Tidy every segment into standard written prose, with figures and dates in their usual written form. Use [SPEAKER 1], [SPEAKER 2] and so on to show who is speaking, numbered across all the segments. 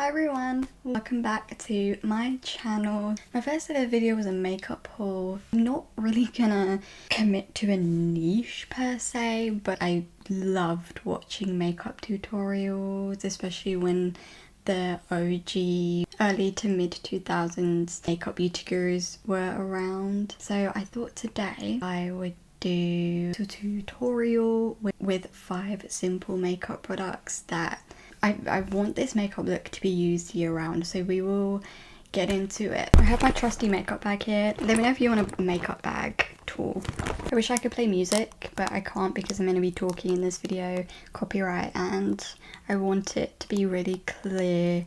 [SPEAKER 1] Hi everyone, welcome back to my channel. My first ever video was a makeup haul. I'm not really gonna commit to a niche per se, but I loved watching makeup tutorials, especially when the OG early to mid 2000s makeup beauty gurus were around. So I thought today I would do a tutorial with 5 simple makeup products that I want this makeup look to be used year round, so we will get into it. I have my trusty makeup bag here. Let me know if you want a makeup bag tool. I wish I could play music, but I can't because I'm going to be talking in this video, copyright, and I want it to be really clear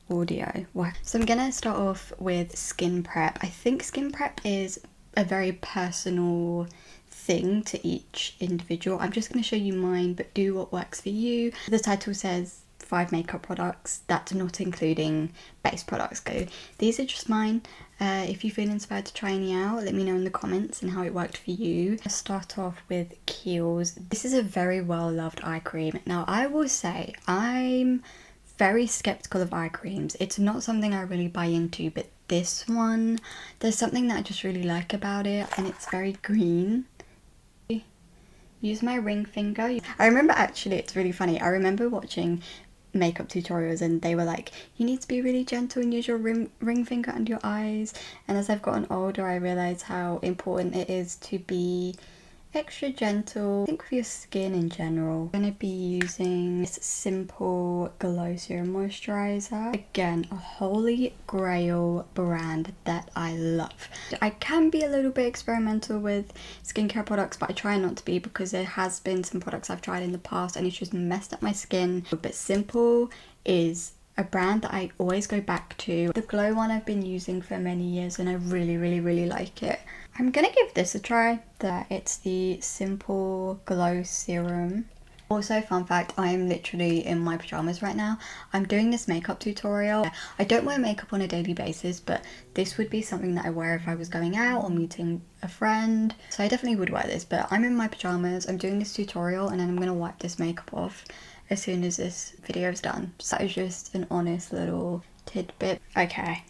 [SPEAKER 1] audio. So I'm going to start off with skin prep. I think skin prep is a very personal thing to each individual. I'm just going to show you mine, but do what works for you. The title says 5 makeup products, that's not including base products. So these are just mine. If you feel inspired to try any out, let me know in the comments and how it worked for you. I'll start off with Kiehl's. This is a very well loved eye cream. Now I will say I'm very skeptical of eye creams. It's not something I really buy into, but this one, there's something that I just really like about it, and it's very green. Use my ring finger. I remember, actually, it's really funny, I remember watching makeup tutorials and they were like, you need to be really gentle and use your ring finger under your eyes, and as I've gotten older I realised how important it is to be extra gentle. I think with your skin in general. I'm going to be using this simple glow serum moisturiser. Again, a holy grail brand that I love. I can be a little bit experimental with skincare products, but I try not to be because there has been some products I've tried in the past and it's just messed up my skin. But Simple is a brand that I always go back to. The glow one I've been using for many years and I really like it. I'm gonna give this a try. It's the Simple Glow Serum. Also, fun fact, I'm literally in my pajamas right now. I'm doing this makeup tutorial. I don't wear makeup on a daily basis, but this would be something that I wear if I was going out or meeting a friend. So I definitely would wear this, but I'm in my pajamas, I'm doing this tutorial, and then I'm gonna wipe this makeup off as soon as this video is done. So that is just an honest little tidbit. Okay.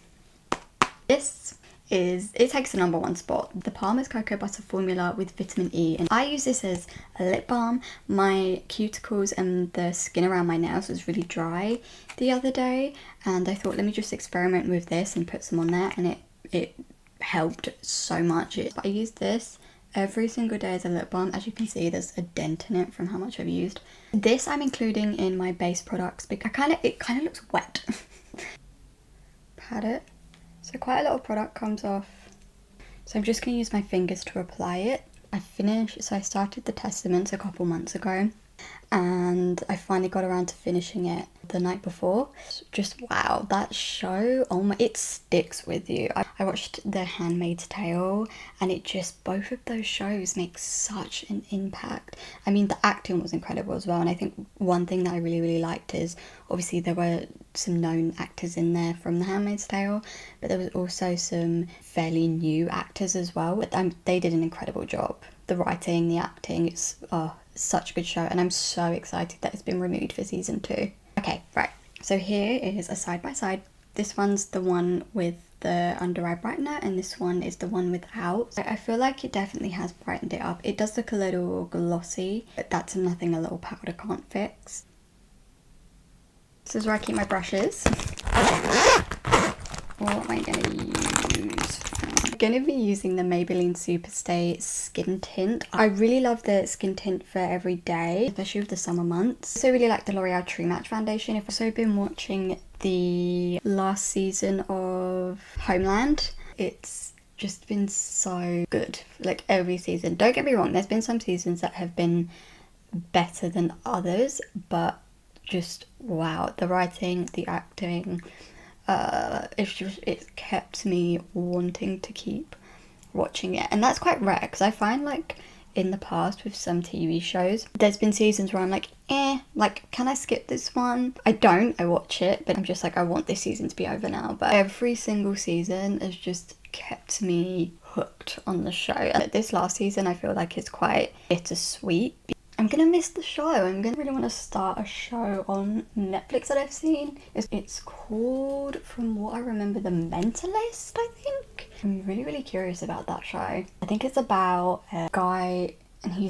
[SPEAKER 1] It takes the #1 spot. The Palmer's Cocoa Butter Formula with vitamin E, and I use this as a lip balm. My cuticles and the skin around my nails was really dry the other day, and I thought, let me just experiment with this and put some on there, and it helped so much. I use this every single day as a lip balm. As you can see, there's a dent in it from how much I've used. This I'm including in my base products because it kind of looks wet. Pat it. So quite a lot of product comes off. So I'm just going to use my fingers to apply it. I started the Testaments a couple months ago and I finally got around to finishing it the night before. Just wow, that show, oh my, it sticks with you. I watched The Handmaid's Tale and both of those shows make such an impact. I mean, the acting was incredible as well, and I think one thing that I really liked is obviously there were some known actors in there from The Handmaid's Tale, but there was also some fairly new actors as well. But they did an incredible job. The writing, the acting, it's such a good show, and I'm so excited that it's been renewed for season 2. Okay, right, so here is a side by side. This one's the one with the under eye brightener and this one is the one without. I feel like it definitely has brightened it up. It does look a little glossy, but that's nothing a little powder can't fix. This is where I keep my brushes. What am I going to use? I'm going to be using the Maybelline Superstay Skin Tint. I really love the skin tint for every day, especially with the summer months. I also really like the L'Oreal True Match foundation. I've also been watching the last season of Homeland. It's just been so good, like every season. Don't get me wrong, there's been some seasons that have been better than others, but just wow, the writing, the acting, it kept me wanting to keep watching it. And that's quite rare because I find like in the past with some TV shows there's been seasons where I'm like, like, can I skip this one? I don't, I watch it, but I'm just like, I want this season to be over now. But every single season has just kept me hooked on the show, and this last season I feel like it's quite bittersweet. I'm gonna miss the show. I'm gonna really want to start a show on Netflix that I've seen. It's called, from what I remember, The Mentalist, I think. I'm really curious about that show. I think it's about a guy and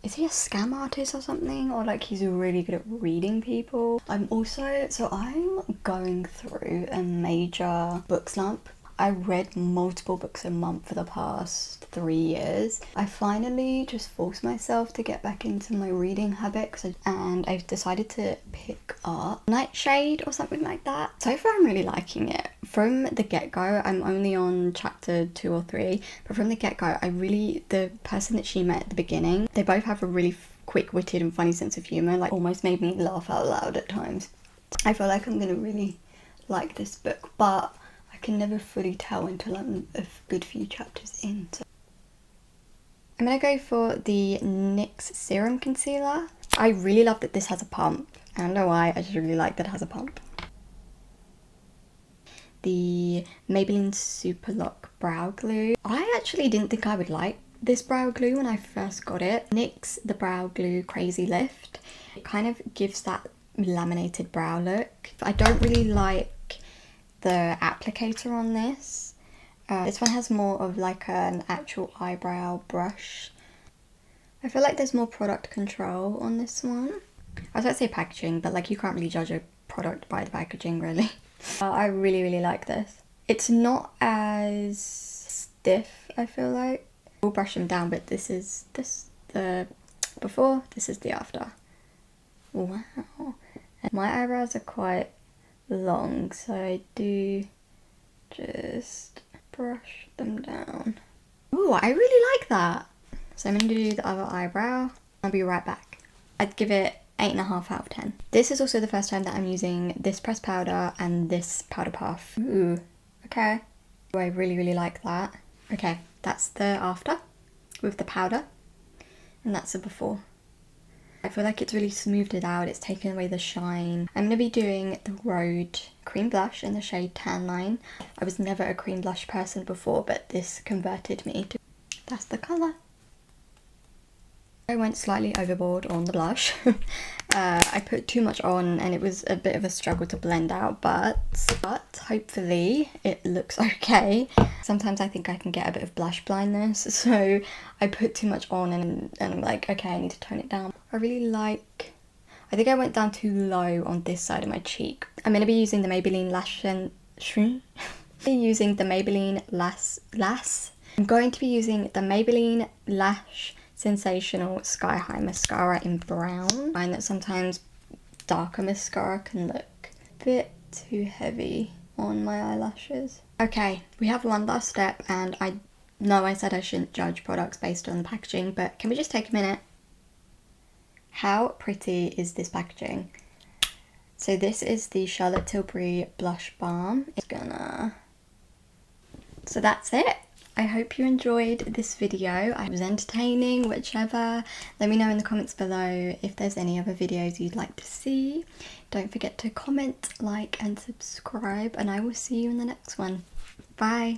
[SPEAKER 1] is he a scam artist or something? Or like he's really good at reading people. I'm going through a major book slump. I read multiple books a month for the past 3 years. I finally just forced myself to get back into my reading habit, and I've decided to pick up Nightshade or something like that. So far I'm really liking it. From the get-go, I'm only on chapter 2 or 3, but from the get-go, the person that she met at the beginning, they both have a really quick-witted and funny sense of humour, like almost made me laugh out loud at times. I feel like I'm gonna really like this book, but I can never fully tell until I'm a good few chapters in. So I'm going to go for the NYX Serum Concealer. I really love that this has a pump. I don't know why, I just really like that it has a pump. The Maybelline Super Lock Brow Glue. I actually didn't think I would like this brow glue when I first got it. NYX The Brow Glue Crazy Lift. It kind of gives that laminated brow look. I don't really like the applicator on this. This one has more of like an actual eyebrow brush. I feel like there's more product control on this one. I was about to say packaging, but like you can't really judge a product by the packaging really. I really like this. It's not as stiff, I feel like. We'll brush them down, but this is the before, this is the after. Wow. And my eyebrows are quite long, so I do just brush them down. Oh, I really like that. So I'm going to do the other eyebrow. I'll be right back. I'd give it 8.5 out of 10. This is also the first time that I'm using this pressed powder and this powder puff. Ooh, okay. Oh, I really like that. Okay, that's the after with the powder, and that's the before. I feel like it's really smoothed it out, it's taken away the shine. I'm going to be doing the Rhode cream blush in the shade Tan Line. I was never a cream blush person before, but this converted me to... That's the colour. I went slightly overboard on the blush. I put too much on and it was a bit of a struggle to blend out, but hopefully it looks okay. Sometimes I think I can get a bit of blush blindness, so I put too much on and I'm like, okay, I need to tone it down. I think I went down too low on this side of my cheek. I'm going to be using the Maybelline Lash Sensational Sky High Mascara in brown. I find that sometimes darker mascara can look a bit too heavy on my eyelashes. Okay, we have one last step, and I know I said I shouldn't judge products based on the packaging, but can we just take a minute? How pretty is this packaging? So this is the Charlotte Tilbury Blush Balm. So that's it. I hope you enjoyed this video. I was entertaining, whichever. Let me know in the comments below if there's any other videos you'd like to see. Don't forget to comment, like and subscribe, and I will see you in the next one. Bye.